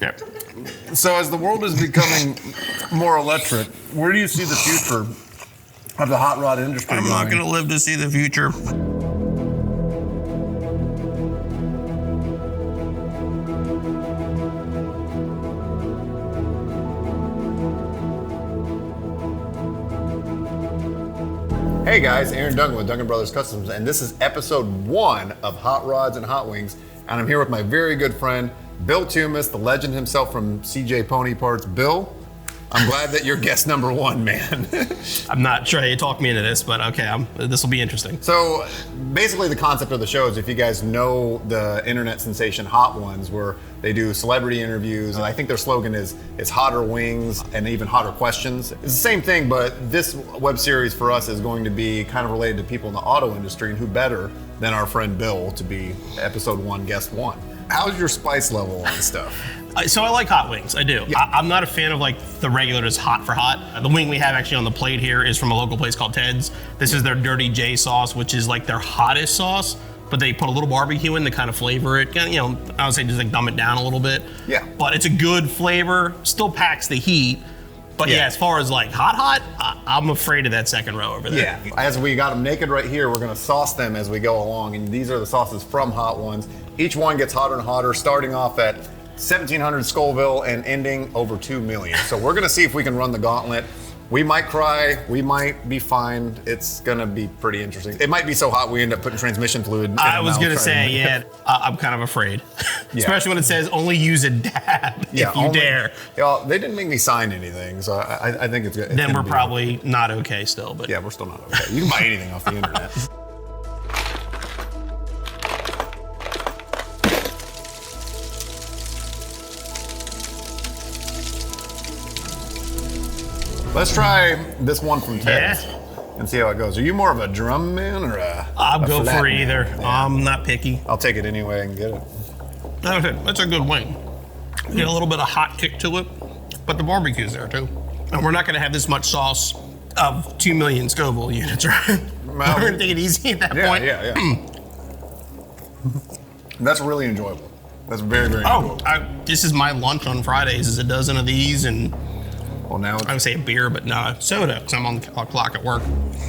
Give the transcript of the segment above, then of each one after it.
Yep. So as the world is becoming more electric, where do you see the future of the hot rod industry I'm not going to live to see the future. Hey guys, Aaron Duncan with Duncan Brothers Customs, and this is episode 1 of Hot Rods and Hot Wings, and I'm here with my very good friend, Bill Tumas, the legend himself from CJ Pony Parts. Bill, I'm glad that you're guest number 1, man. I'm not sure you talked me into this, but okay, this will be interesting. So basically the concept of the show is, if you guys know the internet sensation Hot Ones, where they do celebrity interviews, and I think their slogan is hotter wings and even hotter questions. It's the same thing, but this web series for us is going to be kind of related to people in the auto industry, and who better than our friend Bill to be episode 1, guest 1. How's your spice level on stuff? So I like hot wings, I do. Yeah. I'm not a fan of like the regular just hot for hot. The wing we have actually on the plate here is from a local place called Ted's. This is their Dirty J sauce, which is like their hottest sauce, but they put a little barbecue in to kind of flavor it. You know, I would say just like dumb it down a little bit. Yeah. But it's a good flavor, still packs the heat. But yeah, as far as like hot, I'm afraid of that second row over there. Yeah. As we got them naked right here, we're gonna sauce them as we go along, and these are the sauces from Hot Ones. Each one gets hotter and hotter, starting off at 1,700 Scoville and ending over 2 million. So we're gonna see if we can run the gauntlet. We might cry, we might be fine. It's gonna be pretty interesting. It might be so hot we end up putting transmission fluid in I our was mouth gonna trying say, to- I'm kind of afraid. Yeah. Especially when it says only use a dab if you dare. Y'all, they didn't make me sign anything, so I think it's good. Then we're probably not okay still, but. Yeah, we're still not okay. You can buy anything off the internet. Let's try this one from Ted's and see how it goes. Are you more of a drum man or I'll a go flat for man? either. Yeah. I'm not picky. I'll take it anyway and get it. That's a good wing. Get a little bit of hot kick to it, but the barbecue's there too. And we're not gonna have this much sauce of 2 million Scoville units, right? We're gonna take it easy at that point. Yeah. That's really enjoyable. That's very, very enjoyable. This is my lunch on Fridays, is a dozen of these and Well, now I would say a beer, but no, soda, because I'm on the clock at work.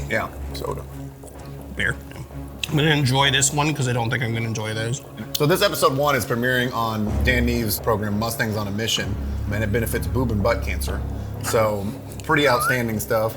yeah, soda. Beer. I'm gonna enjoy this one because I don't think I'm gonna enjoy those. So this episode 1 is premiering on Dan Neve's program, Mustangs on a Mission, and it benefits boob and butt cancer. So pretty outstanding stuff.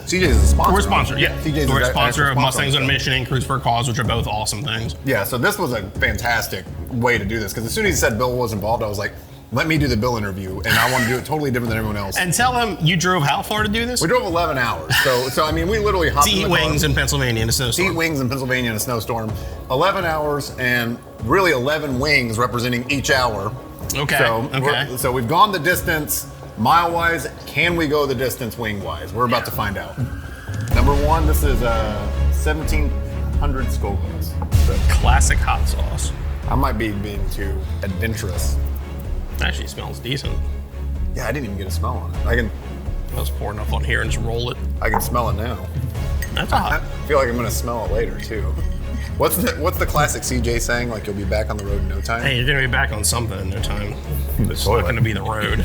CJ is a sponsor. We're sponsored, yeah. CJ's We're a an sponsor actual of Mustangs on a stuff. Mission and Cruise for a Cause, which are both awesome things. Yeah, so this was a fantastic way to do this, because as soon as he said Bill was involved, I was like, let me do the Bill interview, and I want to do it totally different than everyone else. And tell them you drove how far to do this? We drove 11 hours, so I mean, we literally hopped To in eat the car. wings in Pennsylvania in a To snowstorm. eat wings in Pennsylvania in a snowstorm. 11 hours, and really 11 wings representing each hour. Okay, So, so we've gone the distance mile-wise. Can we go the distance wing-wise? We're about to find out. Number 1, this is 1,700 Scovilles. So Classic hot sauce. I might be being too adventurous. Actually smells decent. Yeah, I didn't even get a smell on it. I Let's pour enough on here and just roll it. can smell it now. That's a I hot. feel like I'm gonna smell it later too. What's the classic CJ saying? Like, you'll be back on the road in no time? Hey, you're gonna be back on something in no time. It's not toilet. gonna be the road.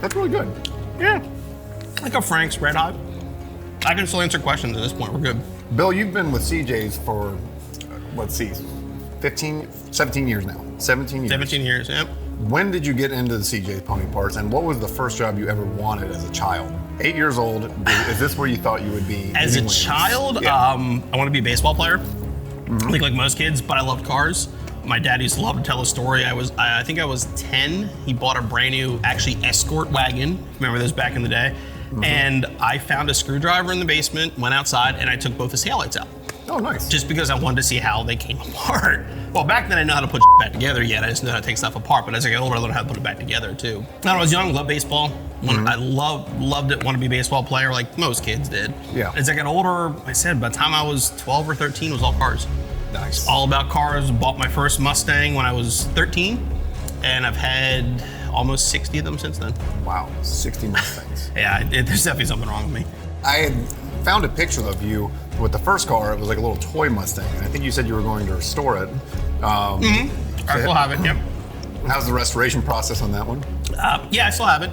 That's really good. Yeah. Like a Frank's Red Hot. I can still answer questions at this point. We're good. Bill, you've been with CJ's for, let's see, 17 years now. 17 years. 17 years, yep. When did you get into the CJ's Pony Parts, and what was the first job you ever wanted as a child? 8 years old, is this where you thought you would be? As a anyways? child, Yeah. I want to be a baseball player, like most kids, but I loved cars. My dad used to love to tell a story. I think I was 10. He bought a brand new, actually, Escort wagon. Remember those back in the day? And I found a screwdriver in the basement, went outside, and I took both the taillights out. Oh, nice. Just because I wanted to see how they came apart. Well, back then I didn't know how to put back together yet. I just knew how to take stuff apart. But as I got older, I learned how to put it back together too. When I was young, loved baseball. I loved it. Wanted to be a baseball player, like most kids did. Yeah. As I got older, I said by the time I was 12 or 13, it was all cars. Nice. All about cars. Bought my first Mustang when I was 13, and I've had almost 60 of them since then. Wow, 60 Mustangs. Yeah, there's definitely something wrong with me. I had found a picture of you with the first car, it was like a little toy Mustang. And I think you said you were going to restore it. I still have it, yep. How's the restoration process on that one? Yeah, I still have it.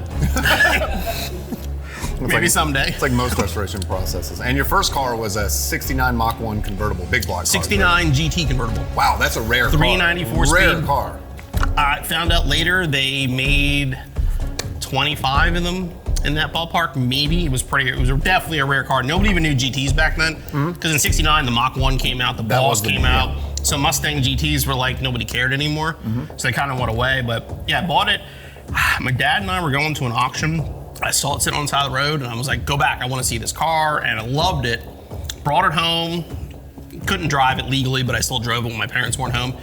Maybe someday. It's like most restoration processes. And your first car was a 69 Mach 1 convertible, big block car. 69 right? GT convertible. Wow, that's a rare 394 car. speed. Rare car. I found out later they made 25 of them in that ballpark. Maybe it was definitely a rare car. Nobody even knew GTs back then. Because in 69, the Mach 1 came out, the Balls came out. So Mustang GTs were like, nobody cared anymore. So they kind of went away. But yeah, I bought it. My dad and I were going to an auction. I saw it sitting on the side of the road and I was like, go back, I want to see this car. And I loved it. Brought it home. Couldn't drive it legally, but I still drove it when my parents weren't home.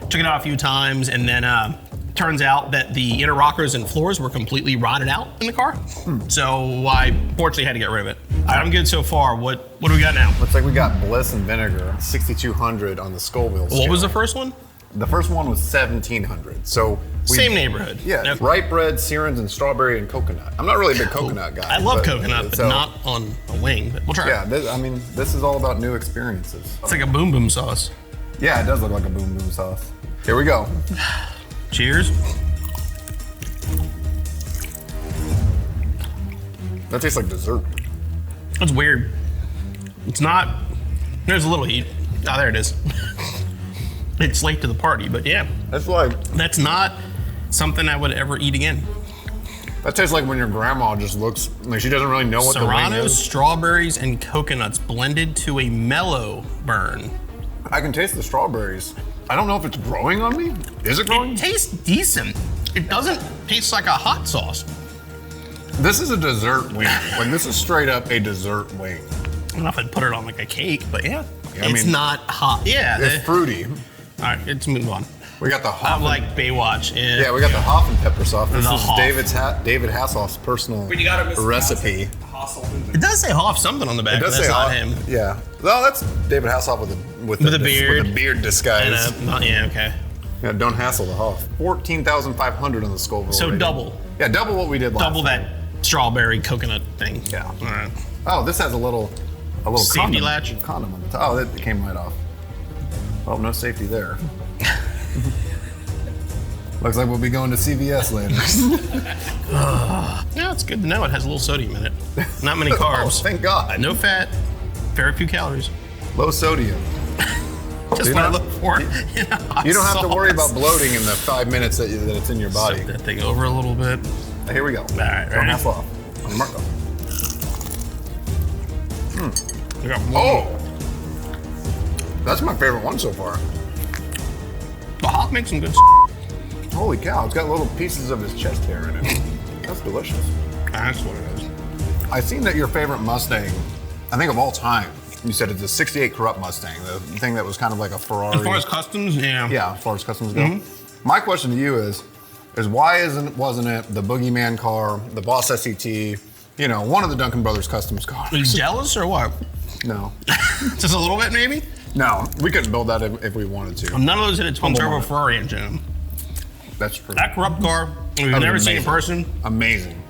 Took it out a few times, and then turns out that the inner rockers and floors were completely rotted out in the car. So I fortunately had to get rid of it. I'm good so far. What do we got now? Looks like we got Bliss and Vinegar, 6,200 on the Scoville scale. What was the first one? The first one was 1,700. So same neighborhood. Yeah, Yep. Ripe bread, Sirens, and strawberry and coconut. I'm not really a big coconut guy. I love coconut, but not on a wing. But we'll try. Yeah, this is all about new experiences. It's like a boom boom sauce. Yeah, it does look like a boom boom sauce. Here we go. Cheers. That tastes like dessert. That's weird. It's not. There's a little heat. Oh, there it is. It's late to the party, but yeah. That's not something I would ever eat again. That tastes like when your grandma just looks like she doesn't really know what the wing Serranos, is. strawberries, and coconuts blended to a mellow burn. I can taste the strawberries. I don't know if it's growing on me. Is it growing? It tastes decent. It doesn't taste like a hot sauce. This is a dessert wing. Like, this is straight up a dessert wing. I don't know if I'd put it on like a cake, but yeah. I It's mean, not hot. Yeah. It's fruity. All right, let's move on. We got the Hoff. I'm like Baywatch. Yeah, we got the Hoff and pepper sauce. This The is Hoff. David Hasselhoff's personal recipe. It does say Hoff something on the back. It does but say that's Hoff. not him. Yeah. Well, that's David Hasselhoff with a beard. With a beard disguise. Yeah, okay. Yeah, don't hassle the Hoff. 14,500 on the Scoville. So rating. double. Yeah, double what we did last. Double that strawberry coconut thing. Yeah. All right. Oh, this has a little Safety condom, latch? condom on the top. Oh, that came right off. Oh, no safety there. Looks like we'll be going to CVS later. Yeah, it's good to know it has a little sodium in it. Not many carbs. Oh, thank God. No fat. Very few calories. Low sodium. Just what I look for. You don't have to worry about bloating in the 5 minutes that it's in your body. Flip that thing over a little bit. Here we go. All right, Don't ready? hassle off. On your mark, go. We got one. Oh! That's my favorite one so far. The Hoff makes some good. Holy cow, it's got little pieces of his chest hair in it. That's delicious. That's what it is. I've seen that your favorite Mustang, I think of all time, you said it's a 68 Corrupt Mustang, the thing that was kind of like a Ferrari. As far as customs, yeah. Yeah, as far as customs go. My question to you is why wasn't it the Boogeyman car, the Boss SET, you know, one of the Duncan Brothers Customs cars? Are you jealous or what? No. Just a little bit, maybe? No, we couldn't build that if we wanted to. None of those had a twin turbo moment. Ferrari engine. That's true. That Corrupt car, we've never seen in person. Amazing.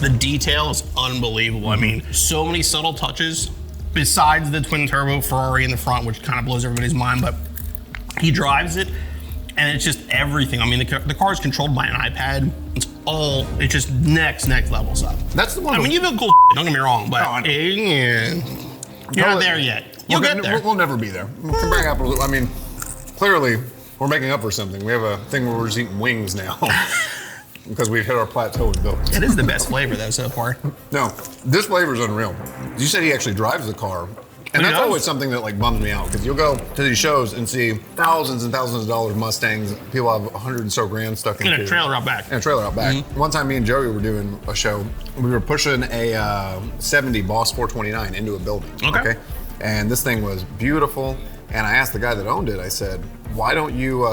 The detail is unbelievable. I mean, so many subtle touches besides the twin turbo Ferrari in the front, which kind of blows everybody's mind, but he drives it and it's just everything. I mean, the car is controlled by an iPad. It's just next level stuff. That's the one. I mean, you build cool don't get me wrong, but I know. you're not there yet. You'll get there. We'll never be there. I mean, clearly, we're making up for something. We have a thing where we're just eating wings now. Because we've hit our plateau in building. It is the best flavor, though, so far. No, this flavor is unreal. You said he actually drives the car. And that's always something that like bums me out, because you'll go to these shows and see thousands and thousands of dollars Mustangs. People have 100 and so grand stuck In a trailer out back. In a trailer out back. One time me and Joey were doing a show. We were pushing a 70 Boss 429 into a building. Okay. And this thing was beautiful. And I asked the guy that owned it, I said, why don't you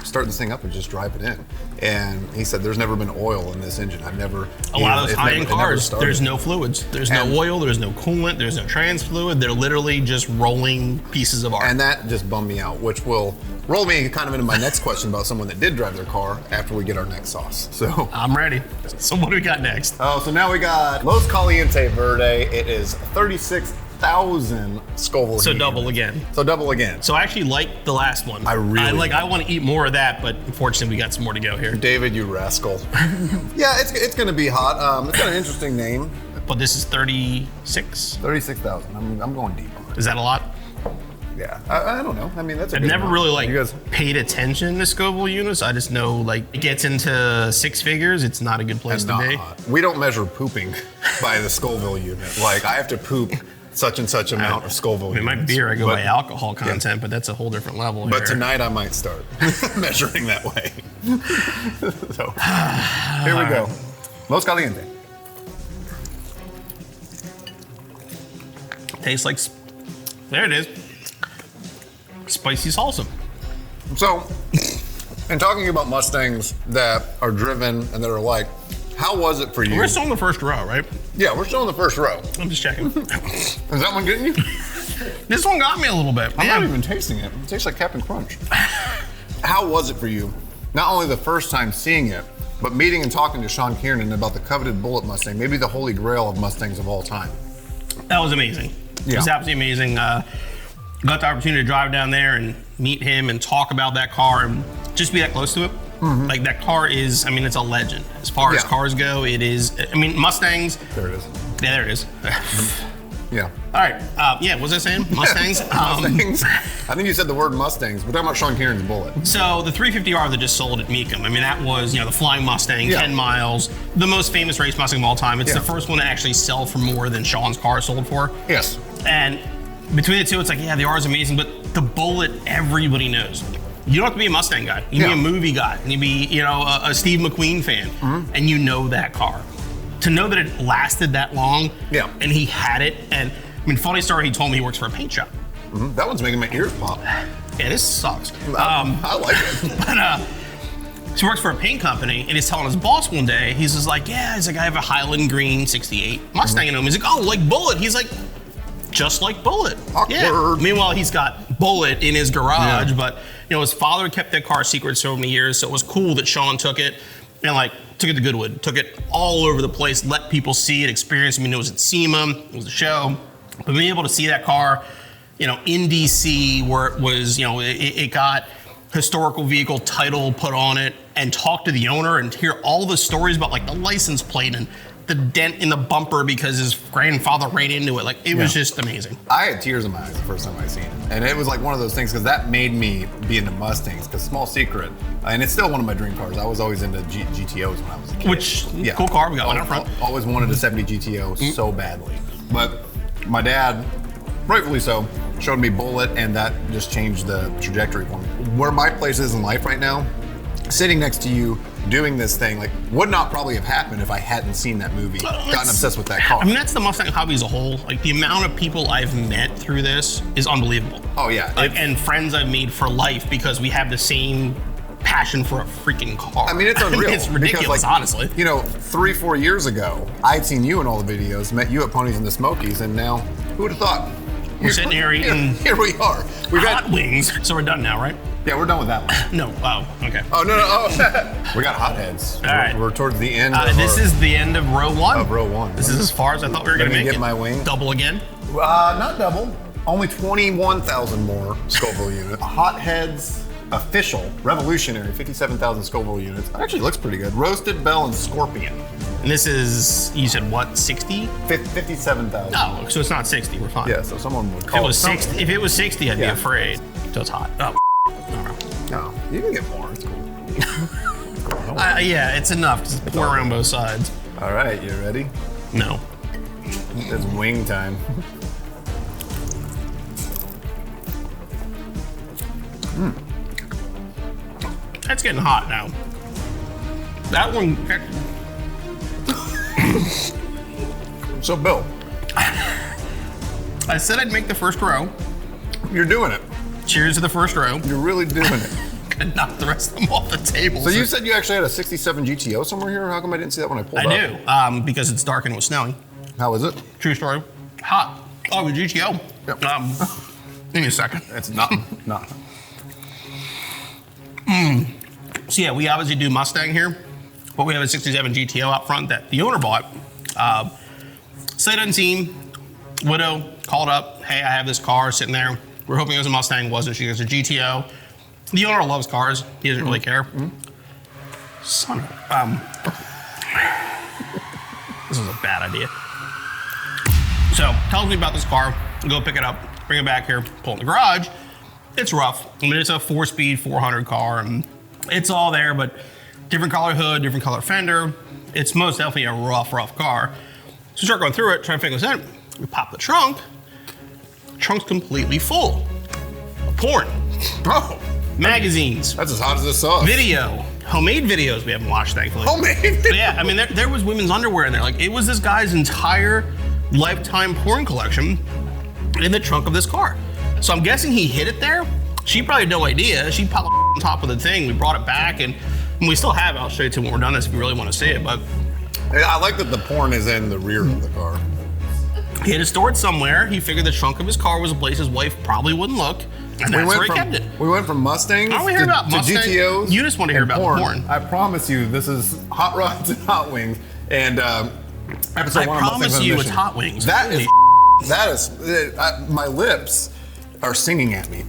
start this thing up and just drive it in? And he said, there's never been oil in this engine. I've never. A lot of those high-end cars, there's no fluids. There's no oil, there's no coolant, there's no trans fluid. They're literally just rolling pieces of art. And that just bummed me out, which will roll me kind of into my next question about someone that did drive their car after we get our next sauce. So I'm ready. So what do we got next? Oh, so now we got Los Caliente Verde. It is 36 36,000 Scoville. So heat double units. again. So double again. So I actually like the last one. I want to eat more of that, but unfortunately we got some more to go here. David, you rascal. Yeah, it's going to be hot. It's got an interesting name. But this is 36? 36,000. I'm going deep on it. Is that a lot? Yeah, I don't know. I mean, that's a I've good never amount. really like You guys, paid attention to Scoville units. I just know like it gets into six figures. It's not a good place and to not be. hot. We don't measure pooping by the Scoville unit. Like, I have to poop such and such amount of Scoville I mean, my units. beer, I go But- by alcohol content, but that's a whole different level But here. tonight I might start measuring that way. So, here we go. Los Caliente. Tastes like, there it is. Spicy salsa. So, in talking about Mustangs that are driven and that are like, how was it for you? We're still in the first row, right? Yeah, we're still in the first row. I'm just checking. Is that one getting you? This one got me a little bit. I'm Yeah. not even tasting it. It tastes like Captain Crunch. How was it for you? Not only the first time seeing it, but meeting and talking to Sean Kiernan about the coveted Bullitt Mustang, maybe the holy grail of Mustangs of all time. That was amazing. It was Yeah. absolutely amazing. Got the opportunity to drive down there and meet him and talk about that car and just be that close to it. Like that car is, I mean, it's a legend. As far as Yeah. cars go, it is, I mean, Mustangs, There it is. yeah, there it is. Yeah. All right, yeah, what was I saying? Mustangs? Mustangs. I think you said the word Mustangs. We're talking about Sean Kiernan's Bullitt. So the 350R that just sold at Mecum, I mean, that was, the Flying Mustang, Yeah. 10 miles, the most famous race Mustang of all time. It's Yeah. the first one to actually sell for more than Sean's car sold for. Yes. And between the two, it's like, yeah, the R is amazing, but the Bullitt, everybody knows. You don't have to be a Mustang guy. You can be a movie guy. You can be, a Steve McQueen fan, and you know that car. To know that it lasted that long, Yeah. and he had it, and I mean, funny story, he told me he works for a paint shop. That one's making my ears pop. Yeah, this sucks. I like it. But so he works for a paint company, and he's telling his boss one day, he's just like, yeah, he's like, I have a Highland Green 68 Mustang in him. He's like, oh, like Bullitt. He's like, just like Bullitt. Yeah. Awkward. Meanwhile, he's got Bullitt in his garage, Yeah. but his father kept that car secret so many years, so it was cool that Sean took it and like took it to Goodwood, took it all over the place, let people see it, experience it. I mean, it was at SEMA, it was a show, but being able to see that car, in DC where it was, it got historical vehicle title put on it, and talk to the owner and hear all the stories about like the license plate and the dent in the bumper because his grandfather ran into it. Like, it was just amazing. I had tears in my eyes the first time I seen it. And it was like one of those things, because that made me be into Mustangs, because small secret, and it's still one of my dream cars. I was always into GTOs when I was a kid. Which, cool car, we got one up front. Always wanted a 70 GTO so badly. But my dad, rightfully so, showed me Bullitt, and that just changed the trajectory for me. Where my place is in life right now, sitting next to you, doing this thing, like, would not probably have happened if I hadn't seen that movie, gotten obsessed with that car. I mean, that's the Mustang hobby as a whole. Like, the amount of people I've met through this is unbelievable. Oh, yeah. Like, and friends I've made for life because we have the same passion for a freaking car. I mean, it's unreal. It's ridiculous, because, like, honestly. 3-4 years ago, I'd seen you in all the videos, met you at Ponies and the Smokies, and now, who would have thought? We're sitting here eating Here we are. We've hot wings. So we're done now, right? Yeah, we're done with that one. No. Oh, okay. Oh, no. We got hotheads. All right. We're towards the end This is the end of row one. of row one. This is as far as I thought we were going to Let me make get it. my wing. Double again? Not double. Only 21,000 more Scoville units. Hotheads official, revolutionary, 57,000 Scoville units. Actually looks pretty good. Roasted Bell and Scorpion. And this is, you said what, 60? 57,000. Oh, so it's not 60. We're fine. Yeah, so someone would If it call was 60, if it was 60, I'd be Yeah. afraid. So it's hot. Oh, No, you can get more. It's cool. yeah, it's enough. Just pour around both sides. All right, you ready? No. It's wing time. That's getting hot now. That one. So, Bill, I said I'd make the first row. you're doing it. Cheers to the first row. You're really doing it. And knock the rest of them off the table. So you said you actually had a 67 GTO somewhere here? How come I didn't see that when I pulled up? I do, because it's dark and it was snowing. How is it? True story. Hot. Oh, the GTO. Yep. Give me a second. It's not. Not. So yeah, we obviously do Mustang here, but we have a 67 GTO out front that the owner bought. Sight unseen, widow, called up. Hey, I have this car sitting there. We're hoping it was a Mustang. Wasn't. She goes, a GTO. The owner loves cars. He doesn't really care. Son of this is a bad idea. So, tells me about this car. Go pick it up, bring it back here, pull it in the garage. It's rough. I mean, it's a 4-speed, 400 car, and it's all there, but different color hood, different color fender. It's most definitely a rough car. So we start going through it, trying to figure this out. We pop the trunk. Trunk's completely full of porn. Oh, Magazines. that's as hot as this sauce. Video. Homemade videos we haven't watched, thankfully. Homemade? But yeah, I mean, there was women's underwear in there. Like, it was this guy's entire lifetime porn collection in the trunk of this car. So I'm guessing he hid it there. She probably had no idea. She popped on top of the thing. We brought it back, and we still have it. I'll show you too when we're done this if you really want to see it. But I like that the porn is in the rear of the car. he had it stored somewhere. He figured the trunk of his car was a place his wife probably wouldn't look, and that's where he kept it. We went from Mustangs I don't hear about to Mustang. GTOs. You just want to hear and about the porn. I promise you, this is Hot Rods and Hot Wings, and episode I 1 of Mustangs promise on a you Mission. it's Hot Wings. That Holy is, my lips are singing at me.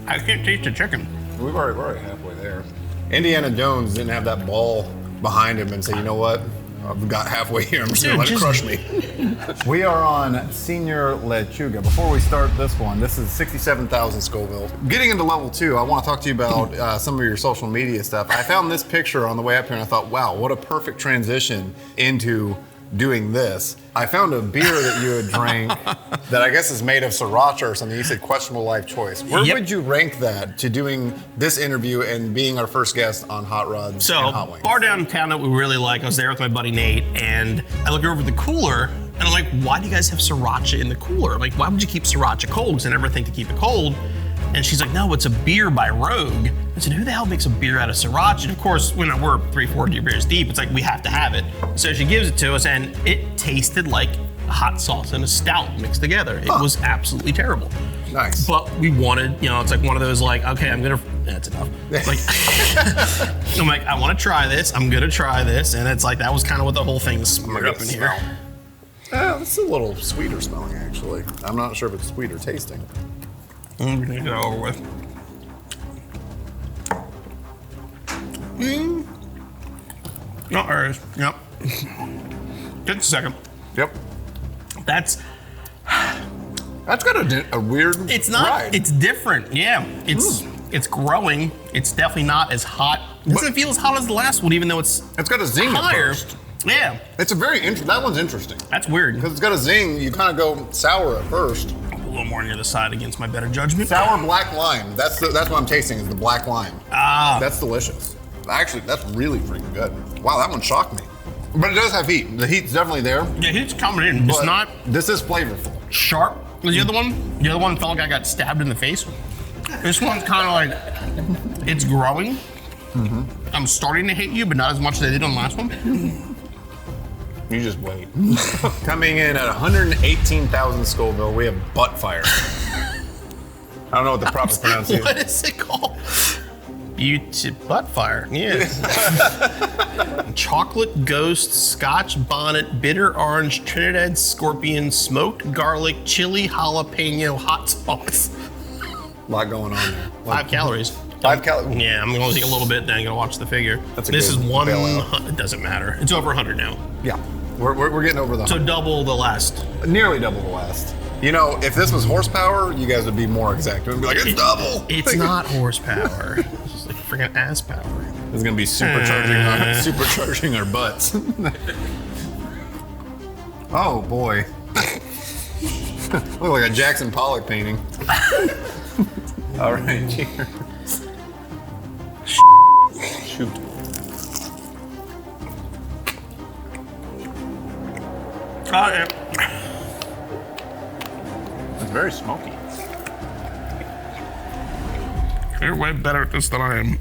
I can't taste the chicken. We're already halfway there. Indiana Jones didn't have that ball behind him and say, you know what? I've got halfway here. I'm just going to let it crush me. We are on Senior Lechuga. Before we start this one, this is 67,000 Scoville. Getting into level 2, I want to talk to you about some of your social media stuff. I found this picture on the way up here and I thought, wow, what a perfect transition into doing this. I found a beer that you had drank that I guess is made of sriracha or something. You said questionable life choice. Where would you rank that to doing this interview and being our first guest on Hot Rods and Hot Wings? Bar downtown that we really like. I was there with my buddy Nate, and I look over at the cooler, and I'm like, why do you guys have sriracha in the cooler? I'm like, why would you keep sriracha cold? Because I never think to keep it cold. And she's like, no, it's a beer by Rogue. I said, who the hell makes a beer out of sriracha? And of course, when we're 3-4 beers deep, it's like, we have to have it. So she gives it to us, and it tasted like hot sauce and a stout mixed together. It was absolutely terrible. Nice. But we wanted, it's like one of those like, okay, that's enough. Like, I'm like, I want to try this. I'm going to try this. And it's like, that was kind of what the whole thing smeared up in here. It's a little sweeter smelling, actually. I'm not sure if it's sweet or tasting. I'm going to get it over with. No, there it is. Yep. Just a second. Yep. That's got a weird It's not, ride. It's different. Yeah. It's growing. It's definitely not as hot. It doesn't feel as hot as the last one, even though it's got a zing higher. at first. Yeah. It's a very that one's interesting. That's weird. Because it's got a zing, you kind of go sour at first. A little more near the side against my better judgment. Sour black lime. That's what I'm tasting is the black lime. Ah. That's delicious. Actually, that's really freaking good. Wow, that one shocked me. But it does have heat. The heat's definitely there. Yeah, heat's coming in. It's not This is flavorful. sharp as the other one. The other one felt like I got stabbed in the face. This one's kind of like, it's growing. Mm-hmm. I'm starting to hate you, but not as much as I did on the last one. You just wait. Coming in at 118,000 Scoville, we have butt fire. I don't know what the proper pronunciation is. What is it called? Butt fire. Yes. Chocolate Ghost, Scotch Bonnet, Bitter Orange, Trinidad Scorpion, Smoked Garlic, Chili Jalapeno Hot Sauce. A lot going on there. 5 calories. 5 calories. Yeah, I'm gonna take a little bit, then I'm gonna watch the figure. This is one. It doesn't matter. It's over 100 now. Yeah, we're getting over the. So double the last. Nearly double the last. You know, if this was horsepower, you guys would be more exact. We'd be like, it's double. It's not horsepower. It's just like freaking ass power. It's gonna be supercharging our butts. Oh boy. Look like a Jackson Pollock painting. All right, cheers. Shoot. It's very smoky. You're way better at this than I am.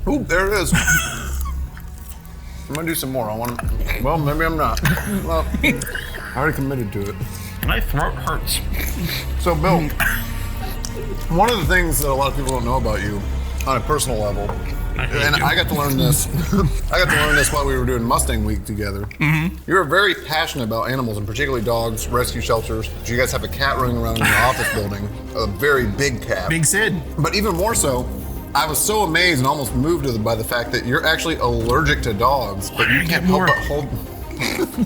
Ooh, there it is. I'm gonna do some more. Well, maybe I'm not. Well, I already committed to it. My throat hurts. So, Bill, one of the things that a lot of people don't know about you on a personal level And I got to learn this. I got to learn this while we were doing Mustang Week together. Mm-hmm. You're very passionate about animals, and particularly dogs, rescue shelters. You guys have a cat running around in the office building, a very big cat. Big Sid. But even more so, I was so amazed and almost moved by the fact that you're actually allergic to dogs, but you can't help but hold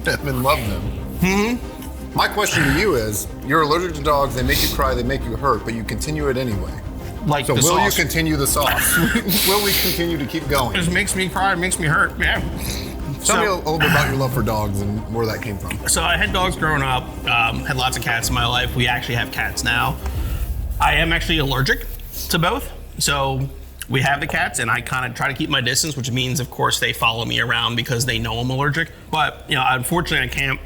them and love them. Mm-hmm. My question to you is, you're allergic to dogs, they make you cry, they make you hurt, but you continue it anyway. Like so the will sauce. you continue the sauce? Will we continue to keep going? It makes me cry, it makes me hurt, yeah. Tell me a little bit about your love for dogs and where that came from. So I had dogs growing up, had lots of cats in my life. We actually have cats now. I am actually allergic to both. So we have the cats, and I kind of try to keep my distance, which means, of course, they follow me around because they know I'm allergic. But, unfortunately, I can't.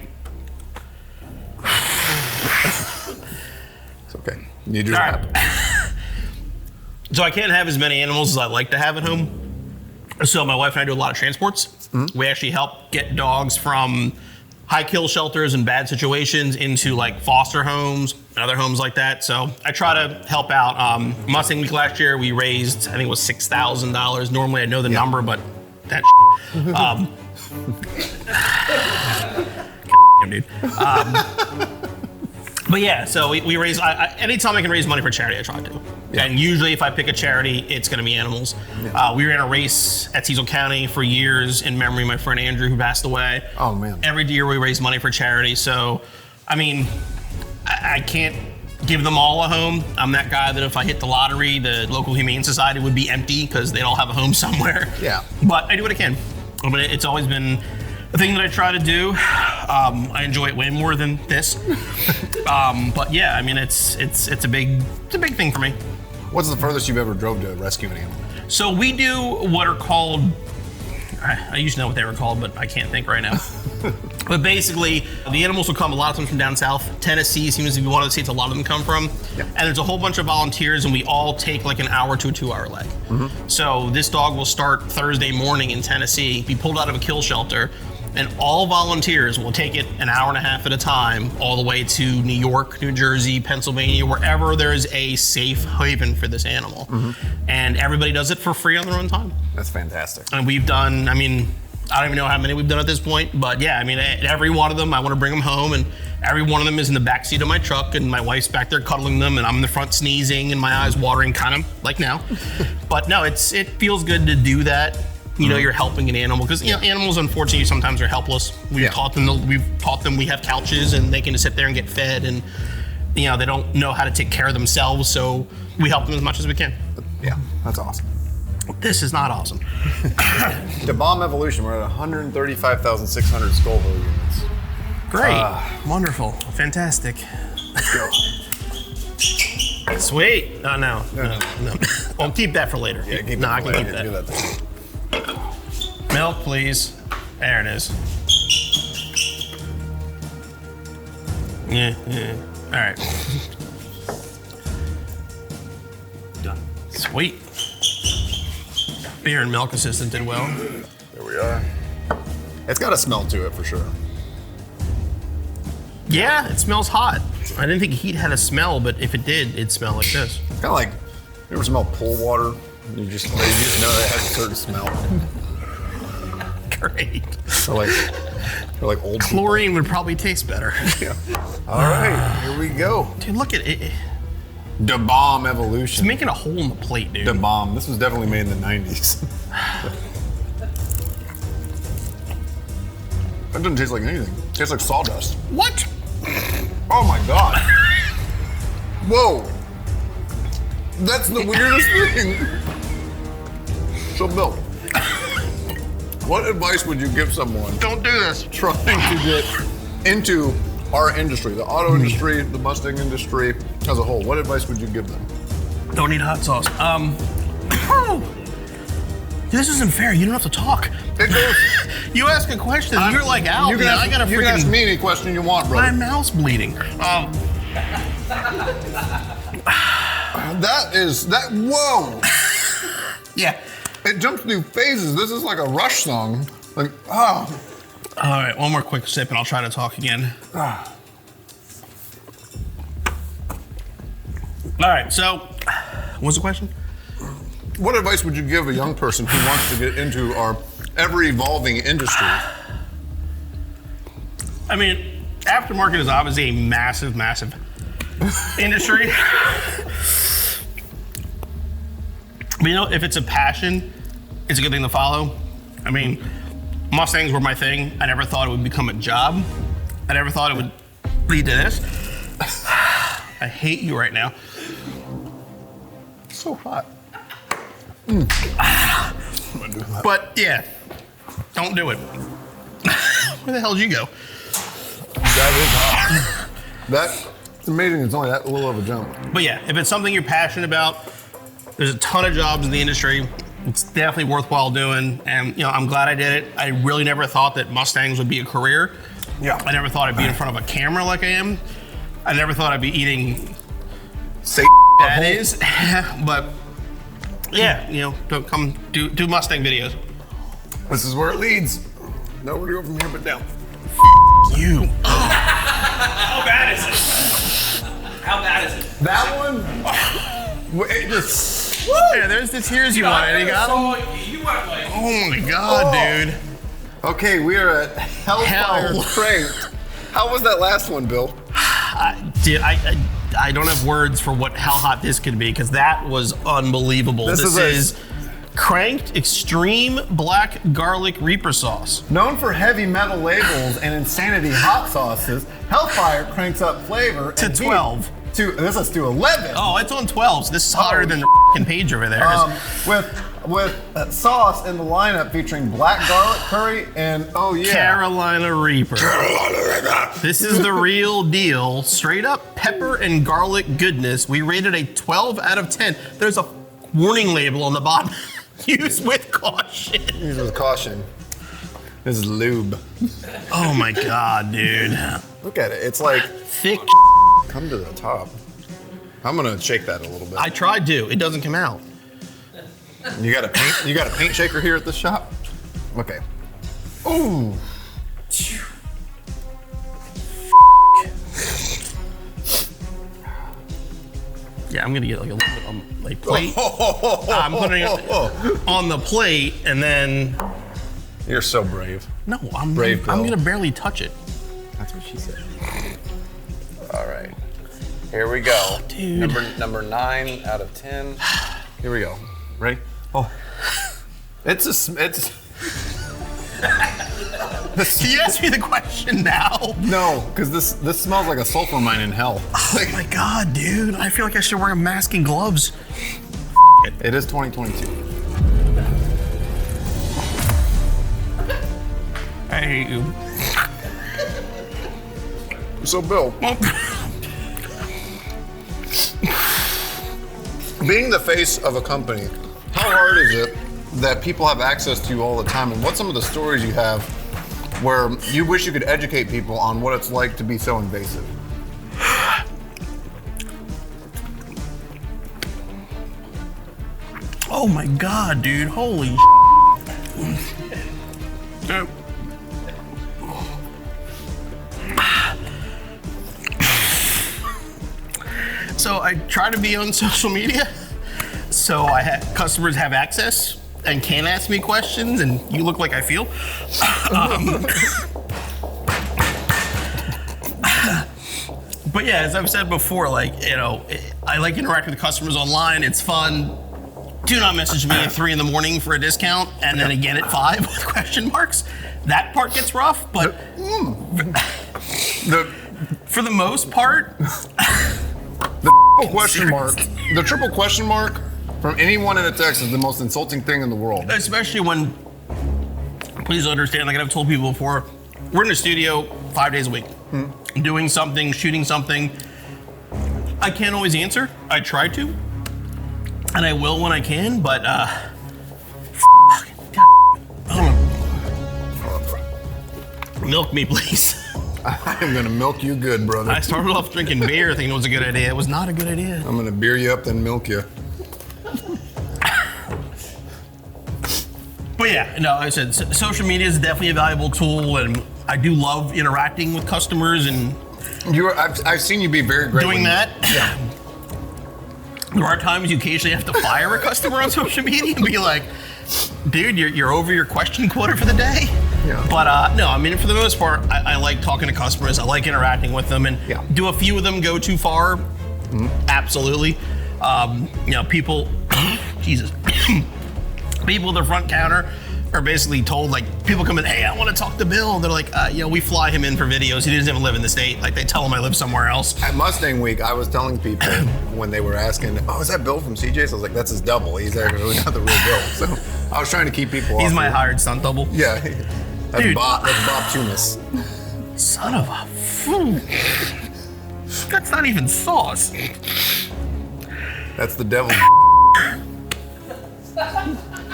It's okay. You need your help. So I can't have as many animals as I like to have at home. So my wife and I do a lot of transports. Mm-hmm. We actually help get dogs from high kill shelters and bad situations into like foster homes and other homes like that. So I try to help out. Mustang Week last year, we raised, I think it was $6,000. Normally I know the number, but that dude. But yeah, so we raise, anytime I can raise money for charity, I try to. Yeah. And usually if I pick a charity, it's gonna be animals. Yeah. We ran a race at Cecil County for years in memory of my friend Andrew who passed away. Oh man. Every year we raise money for charity. So, I mean, I can't give them all a home. I'm that guy that if I hit the lottery, the local Humane Society would be empty because they'd all have a home somewhere. Yeah. But I do what I can. But it's always been the thing that I try to do. I enjoy it way more than this. But yeah, I mean, it's a big thing for me. What's the furthest you've ever drove to rescue an animal? So we do what are called, I used to know what they were called, but I can't think right now. But basically, the animals will come a lot of times from down south. Tennessee seems to be one of the states a lot of them come from. Yep. And there's a whole bunch of volunteers, and we all take like an hour to a 2-hour leg. Mm-hmm. So this dog will start Thursday morning in Tennessee, be pulled out of a kill shelter, and all volunteers will take it an hour and a half at a time all the way to New York, New Jersey, Pennsylvania, wherever there's a safe haven for this animal. Mm-hmm. And everybody does it for free on their own time. That's fantastic. And we've done, I mean, I don't even know how many we've done at this point, but yeah, I mean, every one of them, I want to bring them home, and every one of them is in the back seat of my truck, and my wife's back there cuddling them, and I'm in the front sneezing, and my eyes watering, kind of like now. But no, it feels good to do that. You know, you're helping an animal because animals, unfortunately, sometimes are helpless. We've taught them we have couches and they can just sit there and get fed, and they don't know how to take care of themselves. So we help them as much as we can. Yeah, that's awesome. This is not awesome. The bomb evolution, we're at 135,600 Scoville units. Great, wonderful, fantastic. Let's go. Sweet. No. I'll keep that for later. Yeah, keep I can keep that. Do that. Milk, please. There it is. Yeah. All right. Done. Sweet. Beer and milk assistant did well. There we are. It's got a smell to it for sure. Yeah, it smells hot. I didn't think heat had a smell, but if it did, it'd smell like this. Kind of like, you ever smell pool water? You just know it has a certain smell. Great. Or like old chlorine people. Would probably taste better. Yeah. All right, here we go. Dude, look at it. The bomb evolution. It's making a hole in the plate, dude. The bomb. This was definitely made in the 90s. That doesn't taste like anything. It tastes like sawdust. What? Oh my God. Whoa. That's the weirdest thing. So, Bill, what advice would you give someone? Don't do this. Trying to get into our industry, the auto industry, the Mustang industry as a whole. What advice would you give them? Don't need hot sauce. This isn't fair. You don't have to talk. It goes. You ask a question, you're like, Al, you can ask me any question you want, brother. My mouth's bleeding. Whoa. Yeah. It jumps through phases. This is like a Rush song. Like, oh. All right, one more quick sip and I'll try to talk again. All right, so what's the question? What advice would you give a young person who wants to get into our ever-evolving industry? I mean, aftermarket is obviously a massive, massive industry. But you know, if it's a passion, it's a good thing to follow. I mean, Mustangs were my thing. I never thought it would become a job. I never thought it would lead to this. I hate you right now. It's so hot. But yeah, don't do it. Where the hell did you go? That is hot. That's amazing. It's only that little of a jump. But yeah, if it's something you're passionate about, there's a ton of jobs in the industry. It's definitely worthwhile doing, and you know, I'm glad I did it. I really never thought that Mustangs would be a career. Yeah. I never thought I'd be in front of a camera like I am. I never thought I'd be eating Say that is, but yeah, you know, don't come do Mustang videos. This is where it leads. Nowhere to go from here but down. You. How bad is it? How bad is it? That one? It just. Yeah, there's the tears you wanted. You got them? You went like. Oh my God, dude. Okay, we are at Hellfire Hell. Cranked. How was that last one, Bill? I don't have words for how hot this could be, because that was unbelievable. This is Cranked Extreme Black Garlic Reaper Sauce. Known for heavy metal labels and insanity hot sauces, Hellfire cranks up flavor To and heat 12. This is to 11. Oh, it's on 12, so this is hotter than the f***ing page over there. With sauce in the lineup featuring black garlic curry and Carolina Reaper. This is the real deal. Straight up pepper and garlic goodness. We rated a 12 out of 10. There's a warning label on the bottom. Use with caution. Use with caution. This is lube. Oh my God, dude. Look at it. It's like Thick. come to the top. I'm gonna shake that a little bit. I tried to. It doesn't come out. You got a paint shaker here at the shop? Okay. Ooh. Yeah, I'm gonna get like a little bit on my plate. I'm putting it on the plate, and then You're so brave. no, I'm Brave I'm Bill. gonna barely touch it. That's what she said. All right. Here we go. Dude. Number 9 out of 10. Here we go. Ready? Oh. It's. Can you ask me the question now? No, because this smells like a sulfur mine in hell. Oh my God, dude! I feel like I should wear a mask and gloves. It is 2022. I hate you. So, Bill, being the face of a company, how hard is it that people have access to you all the time? And what's some of the stories you have where you wish you could educate people on what it's like to be so invasive? Oh my God, dude! Holy. So I try to be on social media, so customers have access and can ask me questions, and you look like I feel. But yeah, as I've said before, like, you know, I like interacting with customers online. It's fun. Do not message me at 3 a.m. for a discount, and then again at 5 with question marks. That part gets rough, but for the most part, The triple question mark from anyone in a text is the most insulting thing in the world. especially when, please understand, like I've told people before, we're in the studio 5 days a week, doing something, shooting something. I can't always answer. I try to, and I will when I can, but milk me, please. I am gonna milk you good, brother. I started off drinking beer thinking it was a good idea. It was not a good idea. I'm gonna beer you up, then milk you. But yeah, no, I said social media is definitely a valuable tool, and I do love interacting with customers and I've seen you be very great. doing that. Yeah. There are times you occasionally have to fire a customer on social media and be like, dude, you're over your question quota for the day. Yeah. But no, I mean, for the most part, I like talking to customers. I like interacting with them. And do a few of them go too far? Absolutely. People, Jesus, people at the front counter are basically told, like, people come in, hey, I want to talk to Bill. And they're like, we fly him in for videos. He doesn't even live in the state. Like, they tell him I live somewhere else. At Mustang Week, I was telling people when they were asking, oh, is that Bill from CJ's? I was like, that's his double. He's actually not the real Bill. So I was trying to keep people He's off my it. hired stunt double. Yeah. That's Dude. Bob Tumas. Son of a fool. That's not even sauce. That's the devil.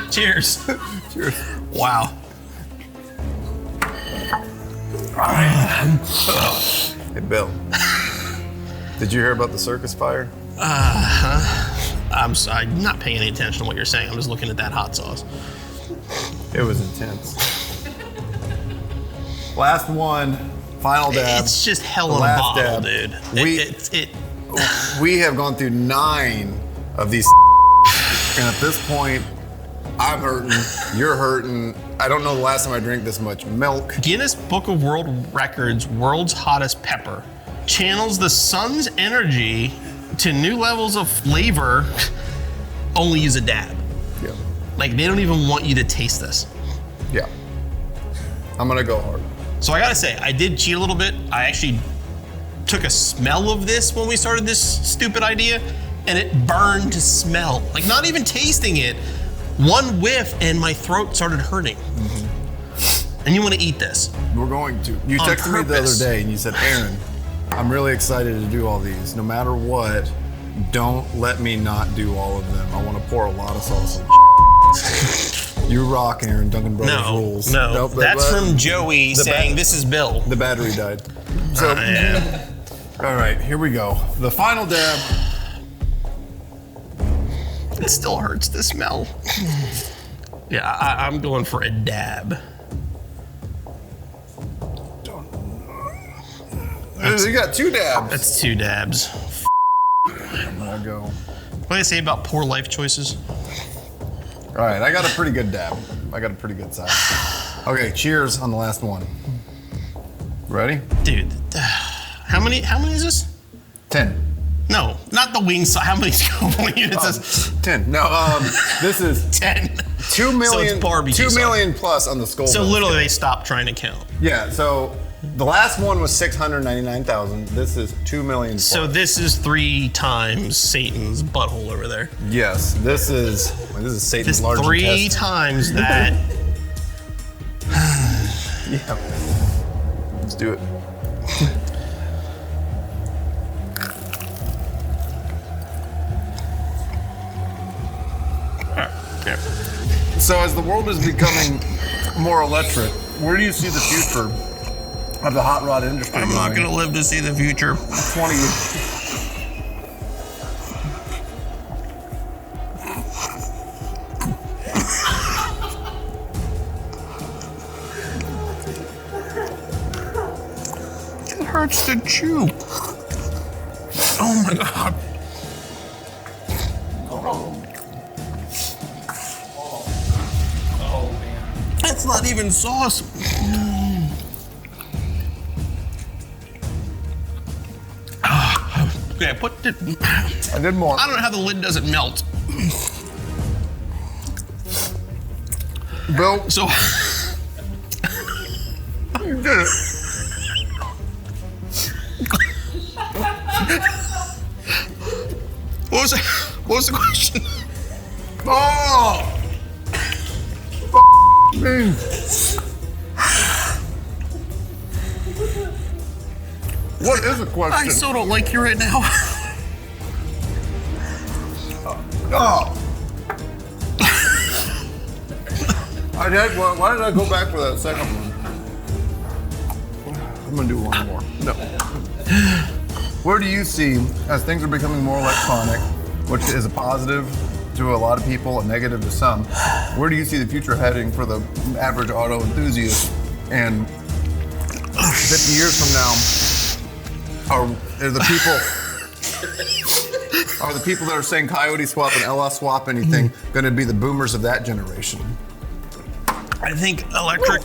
Cheers. Cheers. Wow. Hey, Bill. Did you hear about the circus fire? I'm sorry, I'm not paying any attention to what you're saying. I'm just looking at that hot sauce. It was intense. Last one, final dab. It's just hell The in a last bottle, dab. dude. We have gone through 9 of these, and at this point, I'm hurting. You're hurting. I don't know the last time I drank this much milk. Guinness Book of World Records World's Hottest Pepper channels the sun's energy to new levels of flavor. Only use a dab. Yeah. Like, they don't even want you to taste this. Yeah. I'm gonna go hard. So I gotta say, I did cheat a little bit. I actually took a smell of this when we started this stupid idea, and it burned to smell. Like, not even tasting it. One whiff and my throat started hurting. And you want to eat this? We're going to. You On texted me the other purpose. day and you said, Aaron, I'm really excited to do all these. No matter what, don't let me not do all of them. I want to pour a lot of sauce on. You rock, Aaron. Duncan Brothers rules. No, Nope, that's from Joey saying this is Bill. The battery died. So, all right, here we go. The final dab. It still hurts to smell. Yeah, I'm going for a dab. You got 2 dabs. That's 2 dabs. I'm gonna go. What do they say about poor life choices? All right, I got a pretty good dab. I got a pretty good size. Okay, cheers on the last one. Ready? Dude, how many is this? 10. No, not the wing size. How many scope units? 10. No, this is 10. 2 million. So it's barbecue 2 sauce. million plus on the skull. So literally they stopped trying to count. Yeah. So the last one was 699,000. This is 2 million. Plus. So this is 3 times Satan's butthole over there. Yes, this is Satan's This large 3 intestine. times that. Yeah. Let's do it. Yeah. So as the world is becoming more electric, where do you see the future of the hot rod industry? I'm not gonna live to see the future. 20 years. It hurts to chew. Oh my god. That's not even sauce. Okay, put the. I did more. I don't know how the lid doesn't melt. Bill, So. you did it. What was the question? Oh! Me. What is the question? I so don't like you right now. Oh. Why did I go back for that second one? I'm gonna do one more. No. Where do you see, as things are becoming more electronic, which is a positive to a lot of people, a negative to some, where do you see the future heading for the average auto enthusiast? And 50 years from now, are the people... are the people that are saying coyote swap and LS swap anything going to be the boomers of that generation? I think electric.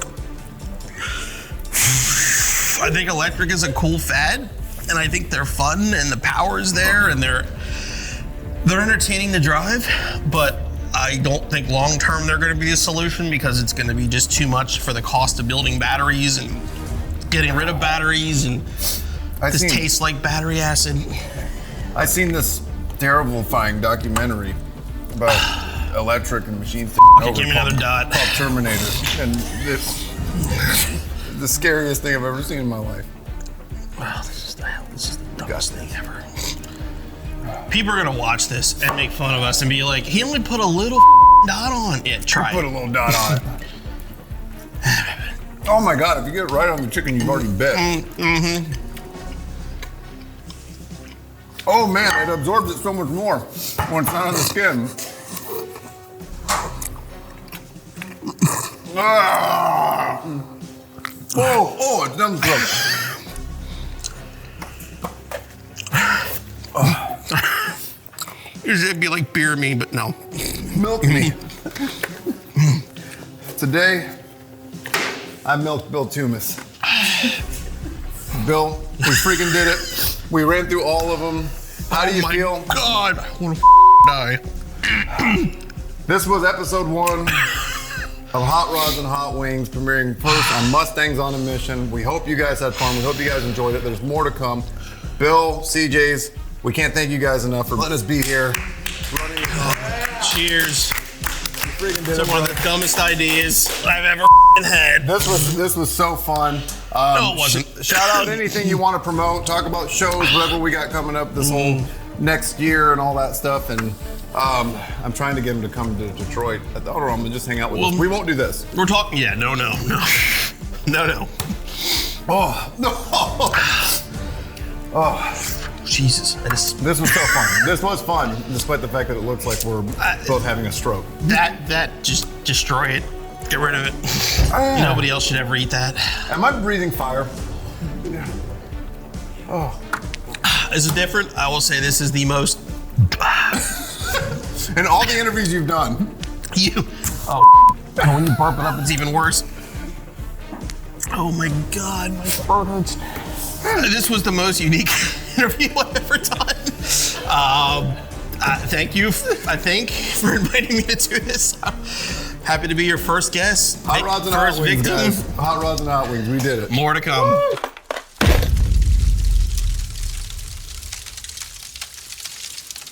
I think electric is a cool fad, and I think they're fun, and the power's there, and they're entertaining to drive, but I don't think long term they're going to be a solution because it's going to be just too much for the cost of building batteries and getting rid of batteries, and tastes like battery acid. I seen this terrifying documentary about electric and machines. Okay, give me another dot. Called Terminator, and it's the scariest thing I've ever seen in my life. Wow, this is the dumbest thing ever. People are gonna watch this and make fun of us and be like, he only put a little dot on it. Try Put a little dot on it. Oh my God, if you get it right on the chicken, you've already bit. Mm-hmm. Oh man, it absorbs it so much more when it's not on the skin. Ah. Oh, it's down the throat. Usually it'd be like beer me, but no. Milk me. Today, I milked Bill Tumas. Bill, we freaking did it. We ran through all of them. How do you feel? Oh my God, I want to die. This was episode 1 of Hot Rods and Hot Wings, premiering first on Mustangs on a Mission. We hope you guys had fun. We hope you guys enjoyed it. There's more to come. Bill, CJ's, we can't thank you guys enough for letting us be here. Cheers. It's one of the dumbest ideas I've ever had. This was so fun. No, it wasn't. Shout out anything you want to promote. Talk about shows, whatever we got coming up this whole next year and all that stuff. And I'm trying to get him to come to Detroit at the Autodrome and just hang out with us. We won't do this. We're talking. Yeah, no. Oh no. Oh. Jesus. This was so fun. This was fun, despite the fact that it looks like we're both having a stroke. That just destroy it. Get rid of it. Nobody else should ever eat that. Am I breathing fire? Oh. Is it different? I will say this is the most. In all the interviews you've done. When you burp it up, it's even worse. Oh my God, my throat hurts. This was the most unique interview I've ever done. Thank you, I think, for inviting me to do this. I'm happy to be your first guest. Hot Rods and Hot Wings, guys. Hot Rods and Hot Wings, we did it. More to come. Woo!